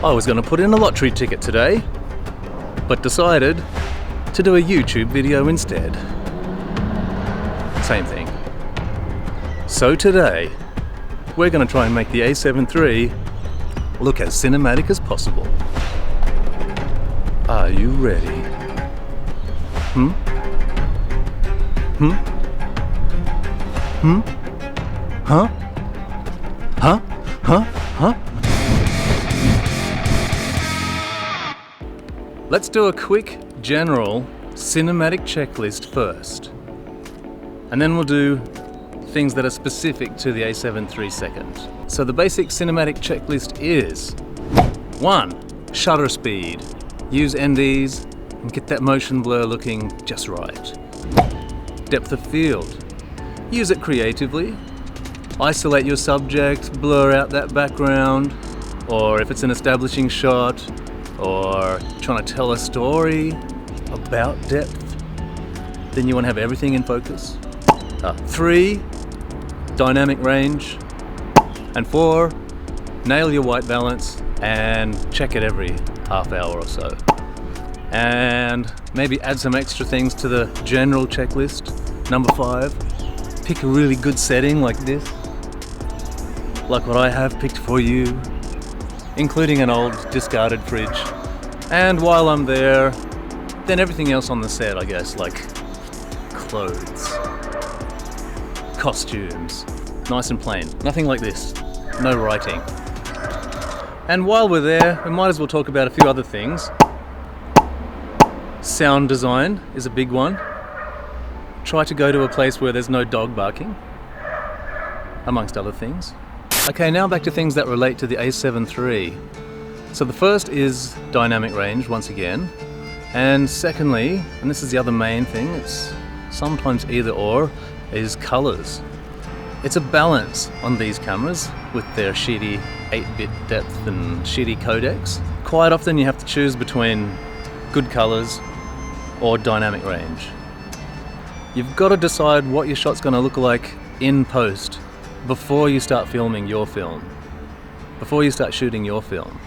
I was going to put in a lottery ticket today, but decided to do a YouTube video instead. Same thing. So today, we're going to try and make the A7 III look as cinematic as possible. Are you ready? Let's do a quick, general, cinematic checklist first. And then we'll do things that are specific to the A7 III second. So the basic cinematic checklist is 1. Shutter speed. Use NDs and get that motion blur looking just right. Depth of field. Use it creatively. Isolate your subject, blur out that background, or if it's an establishing shot, or trying to tell a story about depth, then you want to have everything in focus. 3. Dynamic range. And 4. Nail your white balance and check it every half hour or so. And maybe add some extra things to the general checklist. Number 5. Pick a really good setting like this, like what I have picked for you, including an old discarded fridge. And while I'm there, then everything else on the set, I guess, like clothes, costumes, nice and plain, nothing like this, no writing. And while we're there, we might as well talk about a few other things. Sound design is a big one. Try to go to a place where there's no dog barking, amongst other things. Okay, now back to things that relate to the A7 III. So the first is dynamic range, once again. And secondly, and this is the other main thing, it's sometimes either or, is colors. It's a balance on these cameras with their shitty 8-bit depth and shitty codecs. Quite often you have to choose between good colors or dynamic range. You've got to decide what your shot's going to look like in post before you start filming your film, before you start shooting your film.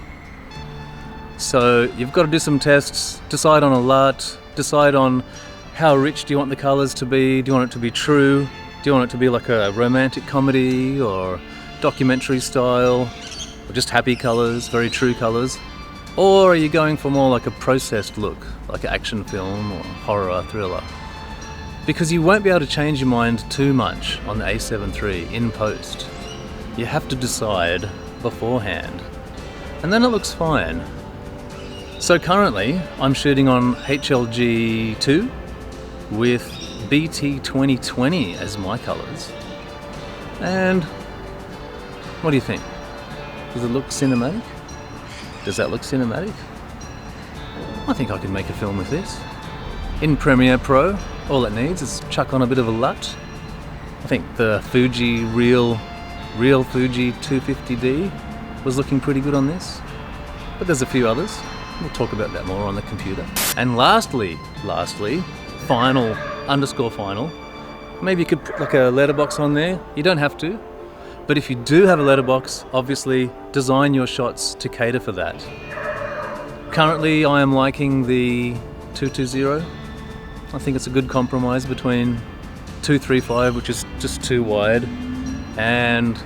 So you've got to do some tests, decide on a LUT, decide on how rich do you want the colours to be, do you want it to be true, do you want it to be like a romantic comedy or documentary style, or just happy colours, very true colours, or are you going for more like a processed look, like an action film or horror thriller? Because you won't be able to change your mind too much on the A7 III in post. You have to decide beforehand, and then it looks fine. So currently I'm shooting on HLG2 with BT 2020 as my colours. And what do you think? Does it look cinematic? Does that look cinematic? I think I could make a film with this. In Premiere Pro, all it needs is chuck on a bit of a LUT. I think the Fuji real Fuji 250D was looking pretty good on this, but there's a few others. We'll talk about that more on the computer. And lastly, final, maybe you could put like a letterbox on there. You don't have to, but if you do have a letterbox, obviously design your shots to cater for that. Currently I am liking the 220. I think it's a good compromise between 235, which is just too wide, and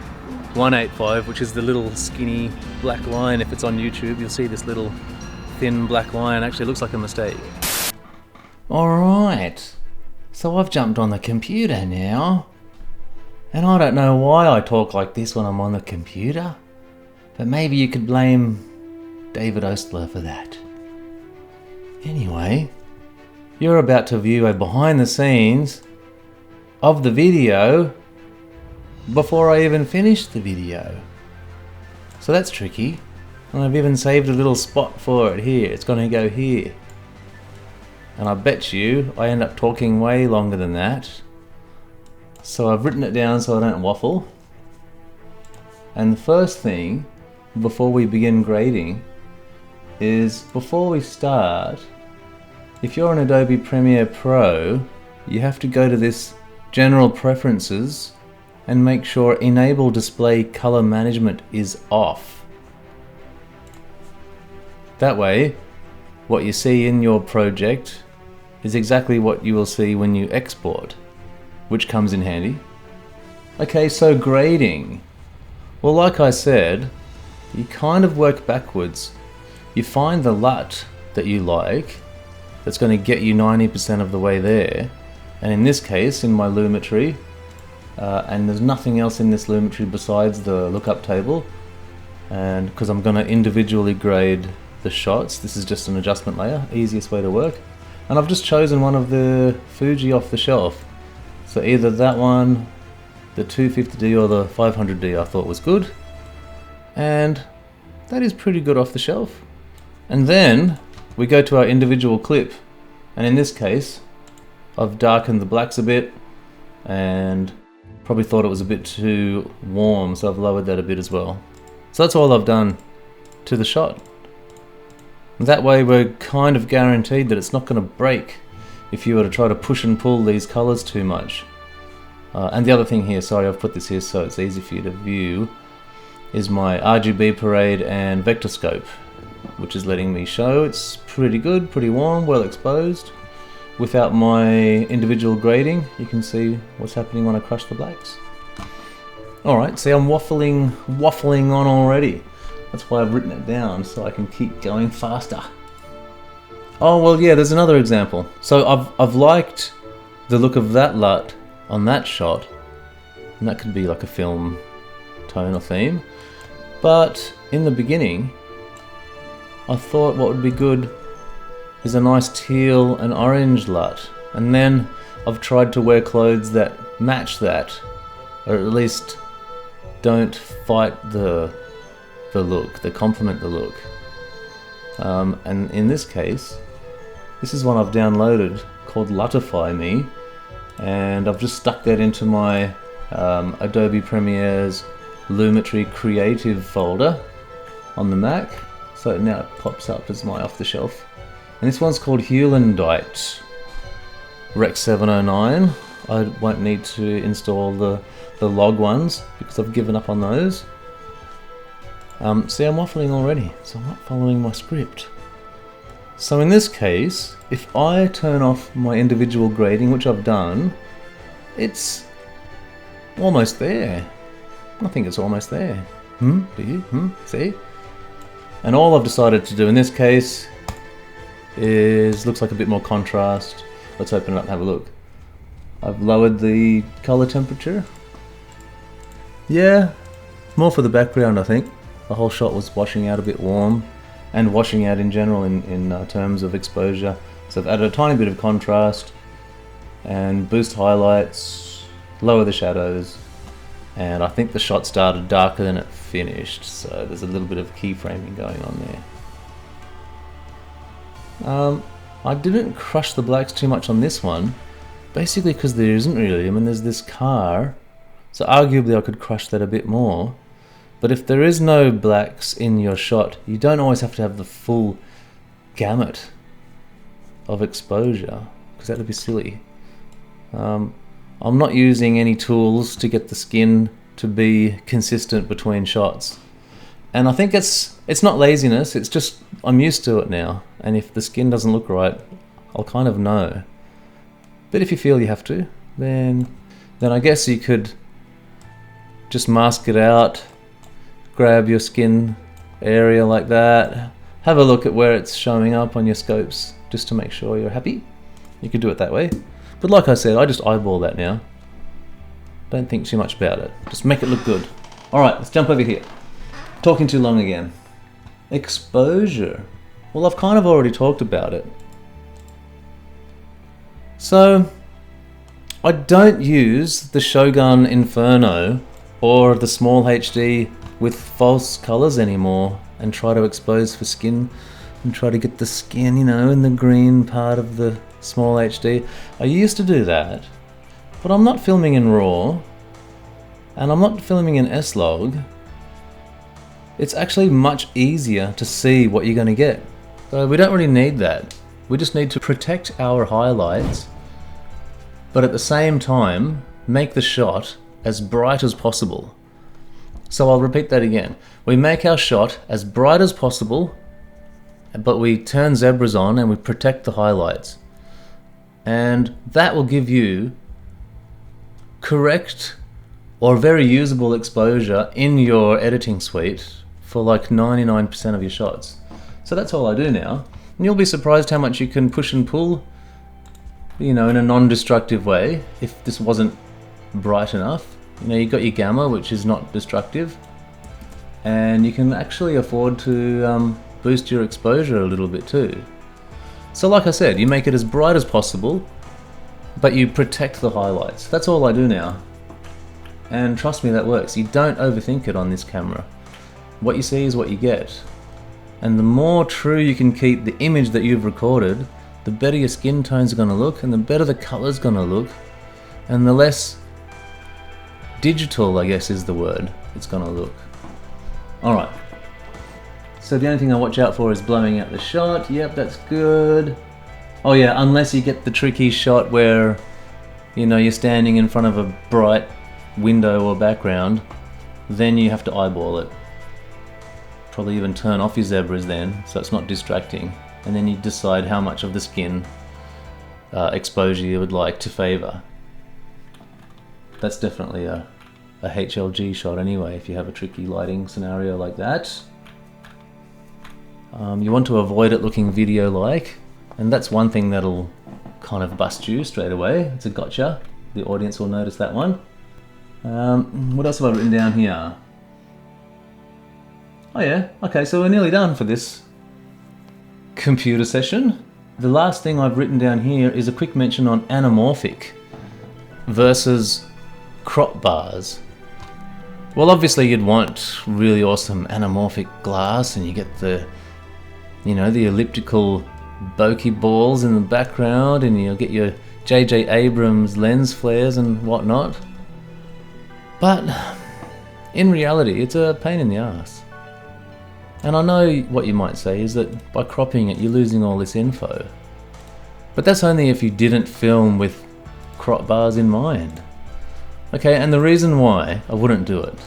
185, which is the little skinny black line. If it's on YouTube, you'll see this little thin black line. Actually looks like a mistake. Alright, so I've jumped on the computer now, and I don't know why I talk like this when I'm on the computer, but maybe you could blame David Ostler for that. Anyway, you're about to view a behind the scenes of the video before I even finish the video. So that's tricky. And I've even saved a little spot for it here. It's going to go here. And I bet you I end up talking way longer than that. So I've written it down so I don't waffle. And the first thing, before we begin grading, is before we start, if you're on Adobe Premiere Pro, you have to go to this General Preferences and make sure Enable Display Color Management is off. That way, what you see in your project is exactly what you will see when you export, which comes in handy. Okay, so grading. Well, like I said, you kind of work backwards. You find the LUT that you like, that's going to get you 90% of the way there. And in this case, in my lumetry, and there's nothing else in this lumetry besides the lookup table, and because I'm going to individually grade the shots, this is just an adjustment layer, easiest way to work. And I've just chosen one of the Fuji off the shelf. So either that one, the 250D or the 500D I thought was good. And that is pretty good off the shelf. And then we go to our individual clip. And in this case, I've darkened the blacks a bit and probably thought it was a bit too warm, so I've lowered that a bit as well. So that's all I've done to the shot. That way we're kind of guaranteed that it's not going to break if you were to try to push and pull these colors too much. And the other thing here, sorry, I've put this here so it's easy for you to view, is my RGB parade and vector scope, which is letting me show it's pretty good, pretty warm, well exposed. Without my individual grading, you can see what's happening when I crush the blacks. Alright, see, I'm waffling on already. That's why I've written it down, so I can keep going faster. Oh, well, yeah, there's another example. So I've liked the look of that LUT on that shot, and that could be like a film tone or theme. But in the beginning, I thought what would be good is a nice teal and orange LUT. And then I've tried to wear clothes that match that, or at least don't fight the look, they complement the look. And in this case, this is one I've downloaded called Lutify Me, and I've just stuck that into my Adobe Premiere's Lumetri Creative folder on the Mac, so now it pops up as my off-the-shelf. And this one's called Hewlandite Rec 709. I won't need to install the log ones because I've given up on those. See, I'm waffling already, so I'm not following my script. So in this case, if I turn off my individual grading, which I've done, it's almost there. I think it's almost there. Do you? See? And all I've decided to do in this case is, looks like a bit more contrast. Let's open it up and have a look. I've lowered the color temperature. Yeah, more for the background, I think. The whole shot was washing out a bit warm, and washing out in general in terms of exposure. So I've added a tiny bit of contrast and boost highlights, lower the shadows, and I think the shot started darker than it finished, so there's a little bit of keyframing going on there. I didn't crush the blacks too much on this one, basically because there isn't really. I mean, there's this car, so arguably I could crush that a bit more. But if there is no blacks in your shot, you don't always have to have the full gamut of exposure, because that would be silly. I'm not using any tools to get the skin to be consistent between shots. And I think it's not laziness, it's just I'm used to it now. And if the skin doesn't look right, I'll kind of know. But if you feel you have to, then I guess you could just mask it out, grab your skin area like that, have a look at where it's showing up on your scopes just to make sure you're happy. You could do it that way. But like I said, I just eyeball that now. Don't think too much about it. Just make it look good. Alright, let's jump over here. Talking too long again. Exposure. Well, I've kind of already talked about it. So, I don't use the Shogun Inferno or the small HD with false colors anymore and try to expose for skin and try to get the skin, you know, in the green part of the small HD. I used to do that, but I'm not filming in RAW and I'm not filming in slog. It's actually much easier to see what you're going to get. So we don't really need that. We just need to protect our highlights, but at the same time make the shot as bright as possible. So I'll repeat that again. We make our shot as bright as possible, but we turn zebras on and we protect the highlights. And that will give you correct or very usable exposure in your editing suite for like 99% of your shots. So that's all I do now. And you'll be surprised how much you can push and pull, you know, in a non-destructive way if this wasn't bright enough. You know, you've got your gamma, which is not destructive, and you can actually afford to boost your exposure a little bit too. So like I said, you make it as bright as possible, but you protect the highlights. That's all I do now. And trust me, that works. You don't overthink it on this camera. What you see is what you get. And the more true you can keep the image that you've recorded, the better your skin tones are going to look, and the better the color's going to look, and the less digital, I guess is the word, it's going to look. Alright. So the only thing I watch out for is blowing out the shot. Yep, that's good. Oh yeah, unless you get the tricky shot where, you know, you're standing in front of a bright window or background, then you have to eyeball it. Probably even turn off your zebras then, so it's not distracting. And then you decide how much of the skin exposure you would like to favor. That's definitely a HLG shot anyway, if you have a tricky lighting scenario like that. You want to avoid it looking video-like, and that's one thing that'll kind of bust you straight away. It's a gotcha. The audience will notice that one. What else have I written down here? Oh yeah, okay, so we're nearly done for this computer session. The last thing I've written down here is a quick mention on anamorphic versus crop bars. Well, obviously you'd want really awesome anamorphic glass, and you get the, you know, the elliptical bokeh balls in the background, and you'll get your J.J. Abrams lens flares and whatnot. But in reality, it's a pain in the ass. And I know what you might say is that by cropping it, you're losing all this info. But that's only if you didn't film with crop bars in mind. Okay, and the reason why I wouldn't do it,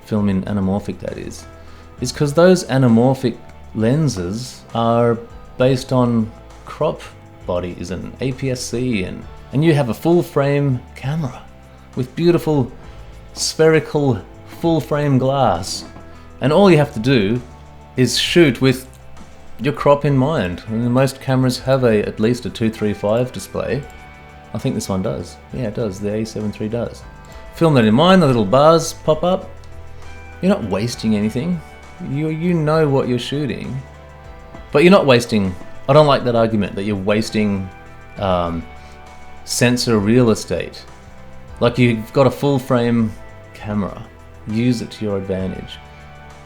film in anamorphic that is because those anamorphic lenses are based on crop bodies and APS-C, and you have a full frame camera with beautiful spherical full frame glass, and all you have to do is shoot with your crop in mind. And most cameras have at least a 235 display. I think this one does. Yeah, it does. The A7iii does. Film that in mind, the little bars pop up. You're not wasting anything. You know what you're shooting. But you're not wasting... I don't like that argument that you're wasting sensor real estate. Like, you've got a full frame camera. Use it to your advantage,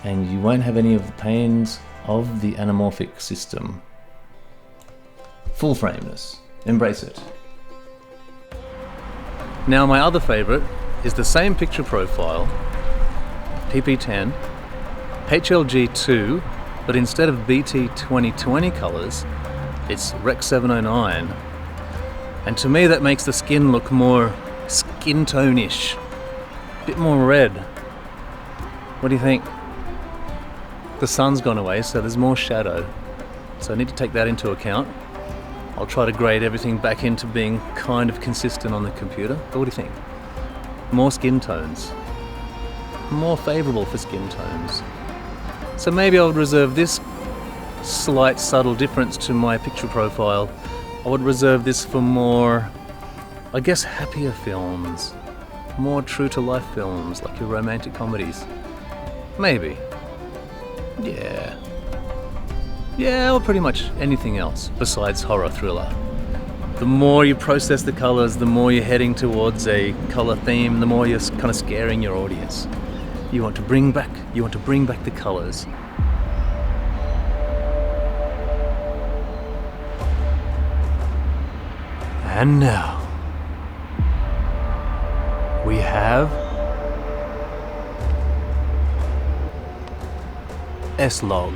and you won't have any of the pains of the anamorphic system. Full frameness. Embrace it. Now my other favorite is the same picture profile, PP10, HLG2, but instead of BT 2020 colors, it's Rec 709. And to me that makes the skin look more skin tone-ish, a bit more red. What do you think? The sun's gone away, so there's more shadow. So I need to take that into account. I'll try to grade everything back into being kind of consistent on the computer. But what do you think? More skin tones. More favorable for skin tones. So maybe I would reserve this slight subtle difference to my picture profile. I would reserve this for more, I guess, happier films. More true to life films, like your romantic comedies. Maybe. Yeah, or pretty much anything else besides horror thriller. The more you process the colors, the more you're heading towards a color theme, the more you're kind of scaring your audience. You want to bring back the colors. And now we have slog.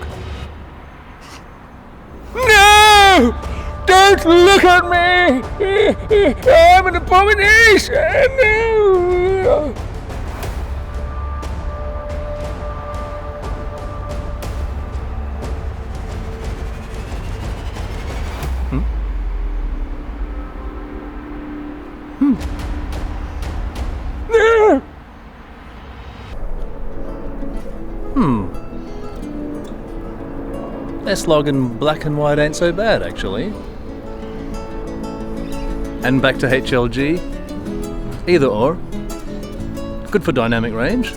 No! Don't look at me! I'm an abomination! No! Their slog in black and white ain't so bad actually. And back to HLG, either or. Good for dynamic range.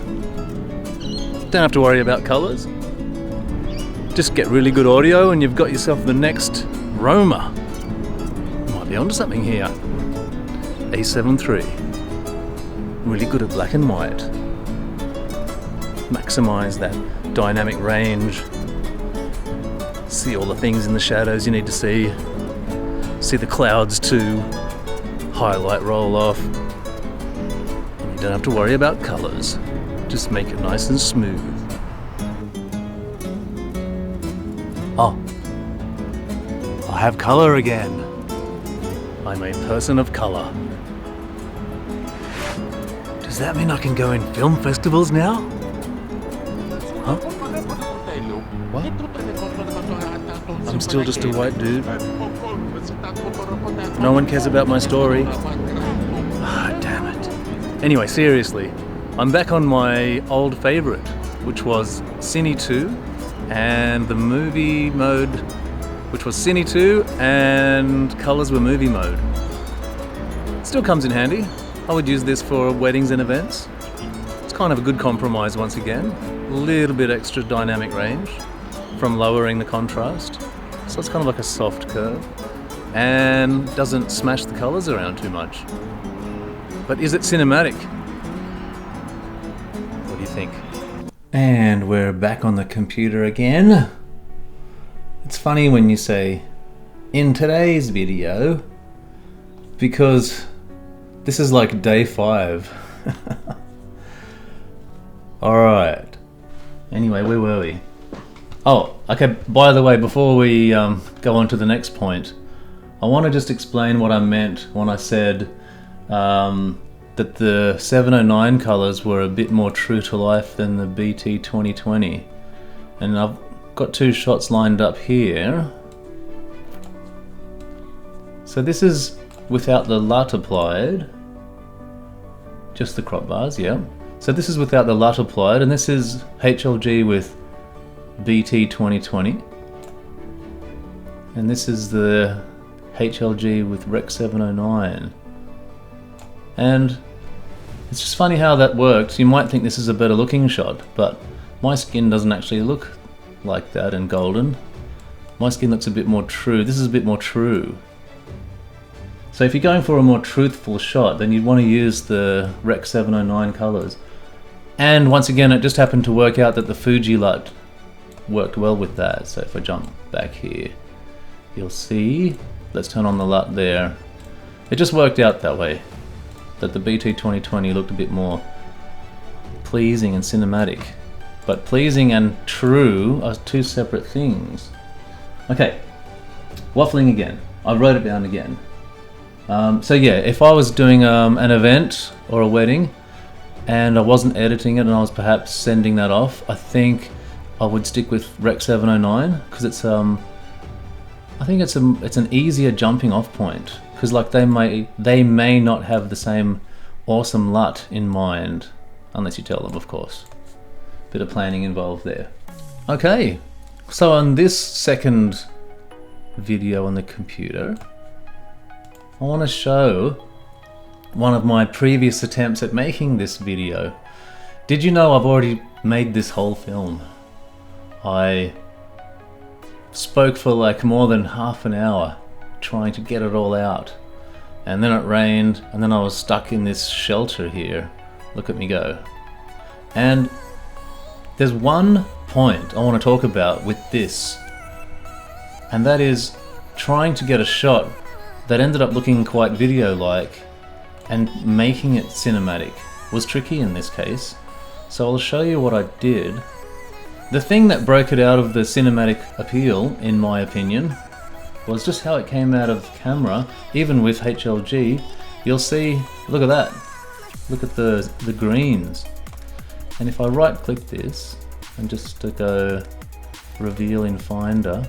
Don't have to worry about colours. Just get really good audio and you've got yourself the next Roma. Might be onto something here. A7iii. Really good at black and white. Maximise that dynamic range. See all the things in the shadows you need to see. See the clouds too. Highlight roll off. And you don't have to worry about colours. Just make it nice and smooth. Oh, I have colour again. I'm a person of colour. Does that mean I can go in film festivals now? Huh? What? I'm still just a white dude. No one cares about my story. Ah, damn it. Anyway, seriously, I'm back on my old favourite, which was Cine 2, and the movie mode, which was Cine 2, and colours were movie mode. Still comes in handy. I would use this for weddings and events. It's kind of a good compromise once again. A little bit extra dynamic range from lowering the contrast. So it's kind of like a soft curve. And doesn't smash the colours around too much. But is it cinematic? What do you think? And we're back on the computer again. It's funny when you say, in today's video, because this is like day 5. Alright. Anyway, where were we? Oh, okay, by the way, before we go on to the next point, I want to just explain what I meant when I said that the 709 colours were a bit more true to life than the BT 2020. And I've got 2 shots lined up here. So this is without the LUT applied. Just the crop bars, yeah. So this is without the LUT applied, and this is HLG with BT 2020. And this is the HLG with Rec 709. And it's just funny how that works. You might think this is a better looking shot, but my skin doesn't actually look like that and golden. My skin looks a bit more true. This is a bit more true. So if you're going for a more truthful shot, then you'd want to use the Rec 709 colours. And once again, it just happened to work out that the Fuji LUT worked well with that. So if I jump back here, you'll see, let's turn on the LUT there. It just worked out that way, that the BT 2020 looked a bit more pleasing and cinematic. But pleasing and true are 2 separate things. Okay, waffling again. I wrote it down again. So yeah, if I was doing an event or a wedding and I wasn't editing it and I was perhaps sending that off, I think I would stick with Rec 709 because it's I think it's an easier jumping off point, because like they may not have the same awesome LUT in mind unless you tell them, of course. Bit of planning involved there. Okay, so on this second video on the computer, I want to show one of my previous attempts at making this video. Did you know I've already made this whole film? I spoke for like more than half an hour trying to get it all out. And then it rained, and then I was stuck in this shelter here. Look at me go. And there's one point I want to talk about with this, and that is trying to get a shot that ended up looking quite video-like, and making it cinematic was tricky in this case. So I'll show you what I did. The thing that broke it out of the cinematic appeal, in my opinion, was just how it came out of camera. Even with HLG, you'll see, look at that. Look at the greens. And if I right-click this, and just to go reveal in Finder,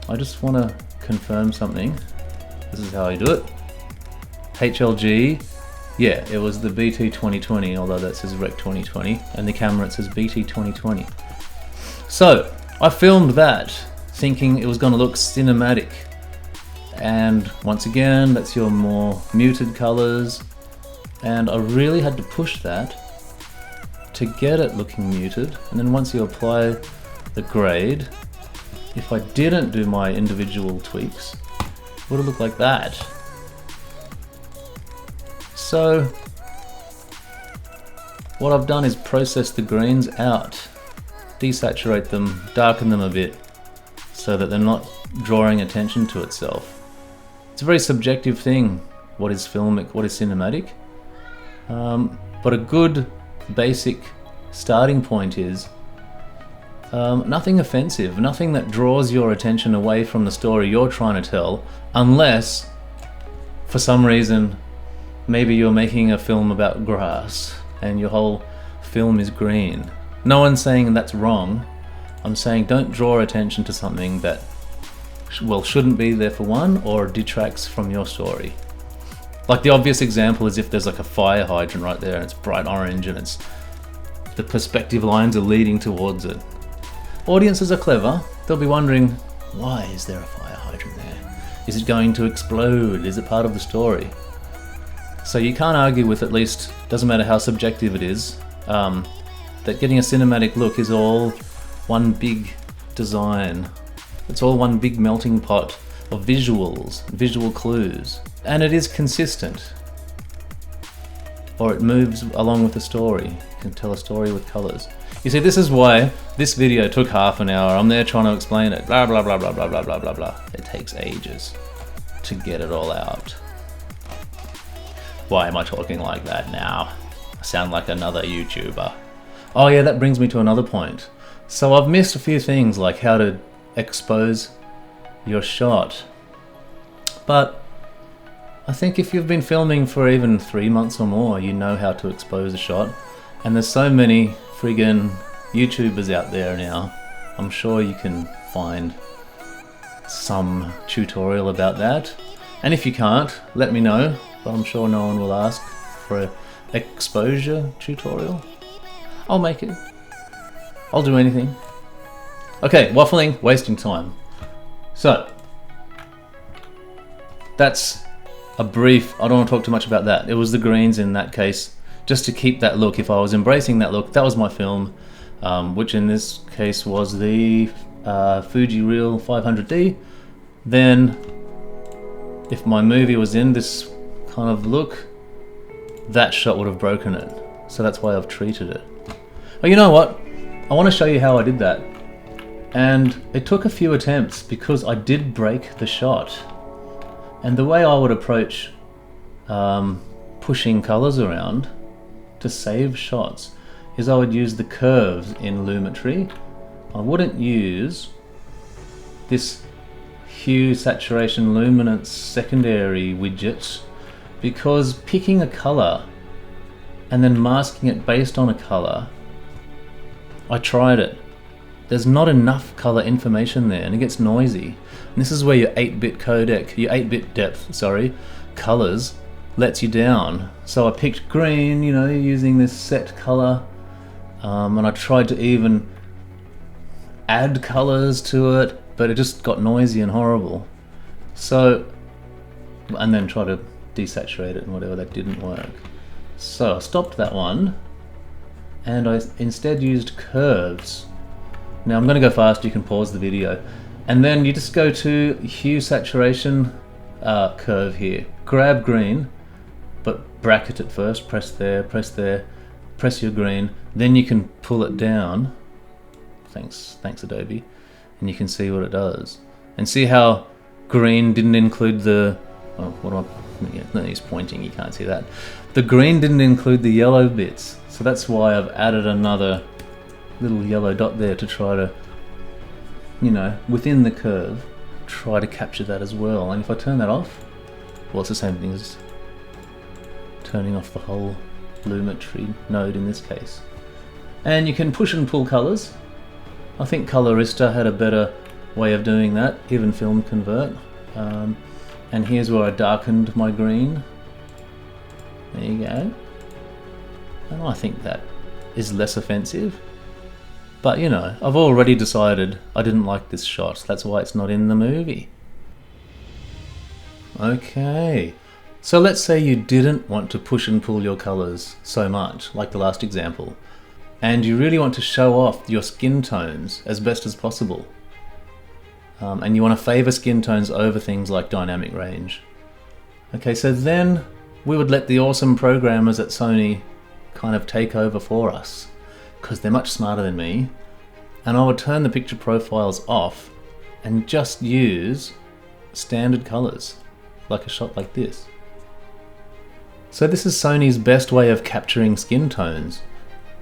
I just want to confirm something. This is how I do it. HLG, yeah, it was the BT 2020, although that says Rec 2020, and the camera it says BT 2020. So, I filmed that, thinking it was going to look cinematic. And once again, that's your more muted colors. And I really had to push that to get it looking muted. And then once you apply the grade, if I didn't do my individual tweaks, it would have looked like that. So what I've done is process the greens out, desaturate them, darken them a bit, so that they're not drawing attention to itself. It's a very subjective thing, what is filmic, what is cinematic. But a good basic starting point is nothing offensive, nothing that draws your attention away from the story you're trying to tell, unless for some reason maybe you're making a film about grass and your whole film is green. No one's saying that's wrong. I'm saying don't draw attention to something that shouldn't be there for one, or detracts from your story. Like the obvious example is if there's like a fire hydrant right there and it's bright orange and the perspective lines are leading towards it. Audiences are clever. They'll be wondering, why is there a fire hydrant there? Is it going to explode? Is it part of the story? So you can't argue with, at least, doesn't matter how subjective it is, that getting a cinematic look is all one big design. It's all one big melting pot of visuals, visual clues. And it is consistent. Or it moves along with the story. You can tell a story with colors. You see, this is why this video took half an hour. I'm there trying to explain it. Blah, blah, blah, blah, blah, blah, blah, blah, blah. It takes ages to get it all out. Why am I talking like that now? I sound like another YouTuber. Oh yeah, that brings me to another point. So I've missed a few things, like how to expose your shot. But I think if you've been filming for even 3 months or more, you know how to expose a shot. And there's so many friggin' YouTubers out there now. I'm sure you can find some tutorial about that. And if you can't, let me know. But I'm sure no one will ask for an exposure tutorial. I'll make it. I'll do anything. Okay, waffling, wasting time. So, that's a brief, I don't want to talk too much about that. It was the greens in that case, just to keep that look. If I was embracing that look, that was my film, which in this case was the Fuji Reel 500D. Then, if my movie was in this kind of look, that shot would have broken it. So that's why I've treated it. But you know what? I want to show you how I did that. And it took a few attempts because I did break the shot. And the way I would approach pushing colors around to save shots is I would use the curves in Lumetri. I wouldn't use this hue, saturation, luminance secondary widget, because picking a color and then masking it based on a color, I tried it. There's not enough color information there and it gets noisy. And this is where your 8-bit codec, your 8-bit depth, sorry, colors lets you down. So I picked green, you know, using this set color, and I tried to even add colors to it, but it just got noisy and horrible. So, and then try to desaturate it and whatever, that didn't work. So I stopped that one and I instead used curves. Now I'm going to go fast, you can pause the video. And then you just go to hue saturation curve here. Grab green, but bracket it first, press there, press your green. Then you can pull it down. Thanks Adobe. And you can see what it does. And see how green didn't include the, oh, what am I, yeah, no, he's pointing, you can't see that. The green didn't include the yellow bits. So that's why I've added another little yellow dot there to try to, you know, within the curve, try to capture that as well. And if I turn that off, well, it's the same thing as turning off the whole Lumetri node in this case. And you can push and pull colors. I think Colorista had a better way of doing that, even Film Convert. And here's where I darkened my green. There you go. And I think that is less offensive. But you know, I've already decided I didn't like this shot. That's why it's not in the movie. Okay. So let's say you didn't want to push and pull your colors so much, like the last example, and you really want to show off your skin tones as best as possible. And you want to favor skin tones over things like dynamic range. Okay, so then we would let the awesome programmers at Sony kind of take over for us, because they're much smarter than me, and I would turn the picture profiles off and just use standard colors, like a shot like this. So this is Sony's best way of capturing skin tones,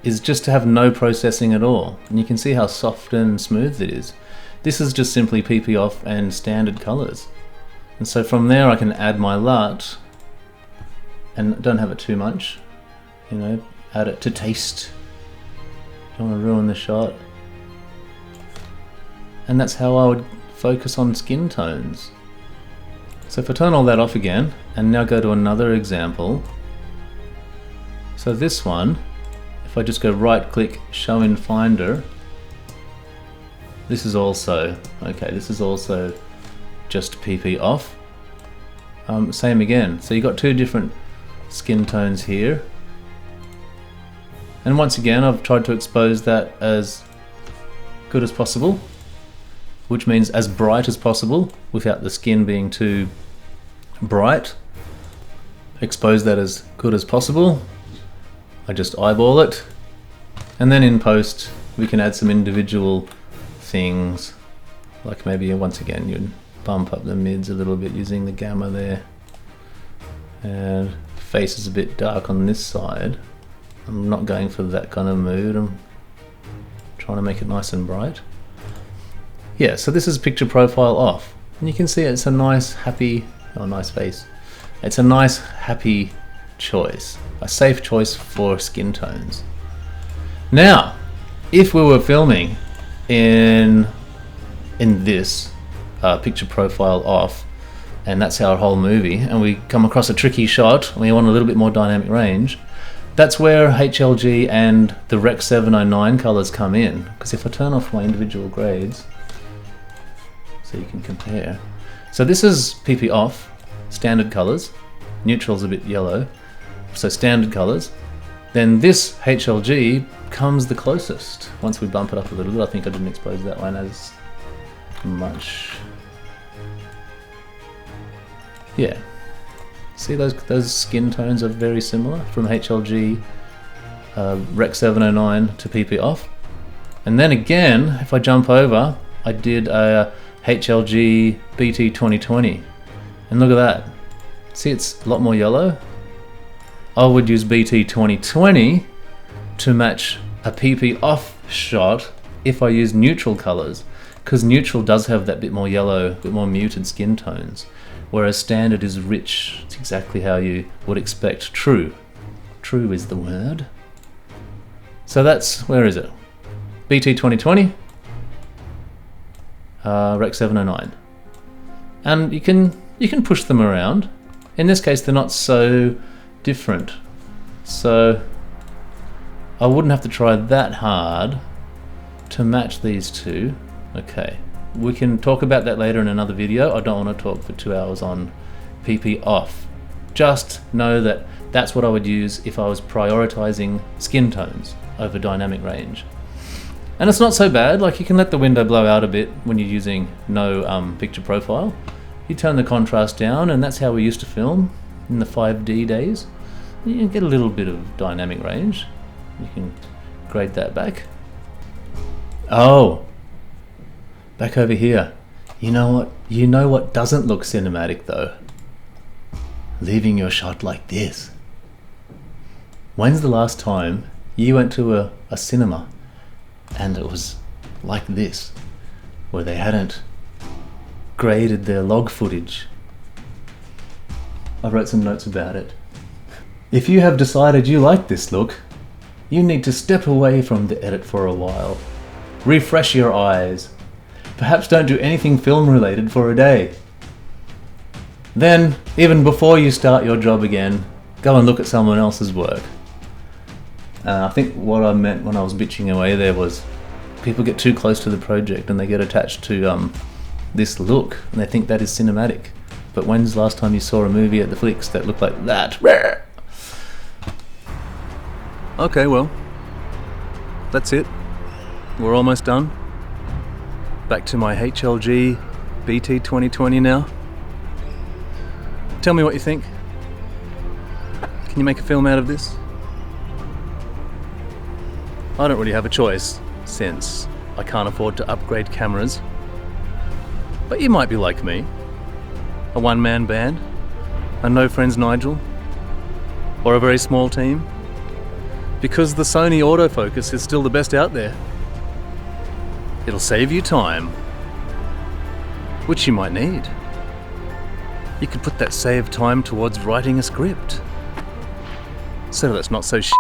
is just to have no processing at all. And you can see how soft and smooth it is. This is just simply PP off and standard colors. And so from there I can add my LUT, and don't have it too much, you know, add it to taste. Don't want to ruin the shot. And that's how I would focus on skin tones. So if I turn all that off again, and now go to another example. So this one, if I just go right click, show in Finder, this is also, okay, this is also just PP off. Same again, so you've got two different skin tones here. And once again, I've tried to expose that as good as possible, which means as bright as possible without the skin being too bright. Expose that as good as possible. I just eyeball it, and then in post we can add some individual things, like maybe once again you'd bump up the mids a little bit using the gamma there, and face is a bit dark on this side. I'm not going for that kind of mood, I'm trying to make it nice and bright. Yeah, so this is picture profile off, and you can see it's a nice happy, oh nice face, it's a nice happy choice, a safe choice for skin tones. Now if we were filming in this picture profile off, and that's our whole movie, and we come across a tricky shot and we want a little bit more dynamic range, that's where HLG and the Rec. 709 colors come in, because if I turn off my individual grades so you can compare, so this is PP off, standard colors, neutral's a bit yellow, so standard colors, then this HLG comes the closest. Once we bump it up a little bit, I think I didn't expose that one as much. Yeah, see those skin tones are very similar from HLG Rec. 709 to PP off. And then again, if I jump over, I did a HLG BT 2020, and look at that. See, it's a lot more yellow. I would use BT 2020 to match a PP off shot if I use neutral colors, because neutral does have that bit more yellow, bit more muted skin tones, whereas standard is rich. It's exactly how you would expect. True is the word. So that's, where is it? BT 2020, Rec. 709, and you can push them around. In this case, they're not so different, so I wouldn't have to try that hard to match these two. Okay, we can talk about that later in another video. I don't want to talk for 2 hours on PP off. Just know that that's what I would use if I was prioritizing skin tones over dynamic range. And it's not so bad, like you can let the window blow out a bit when you're using no picture profile. You turn the contrast down, and that's how we used to film in the 5D days. You can get a little bit of dynamic range. You can grade that back. Oh, back over here. You know what? You know what doesn't look cinematic though? Leaving your shot like this. When's the last time you went to a cinema and it was like this, where they hadn't graded their log footage? I wrote some notes about it. If you have decided you like this look, you need to step away from the edit for a while. Refresh your eyes. Perhaps don't do anything film related for a day. Then, even before you start your job again, go and look at someone else's work. I think what I meant when I was bitching away there was, people get too close to the project and they get attached to this look and they think that is cinematic. But when's the last time you saw a movie at the flicks that looked like that? Okay, well, that's it. We're almost done. Back to my HLG BT 2020 now. Tell me what you think. Can you make a film out of this? I don't really have a choice since I can't afford to upgrade cameras. But you might be like me. A one-man band, a no friends Nigel, or a very small team. Because the Sony autofocus is still the best out there. It'll save you time, which you might need. You could put that saved time towards writing a script, so that's not so shit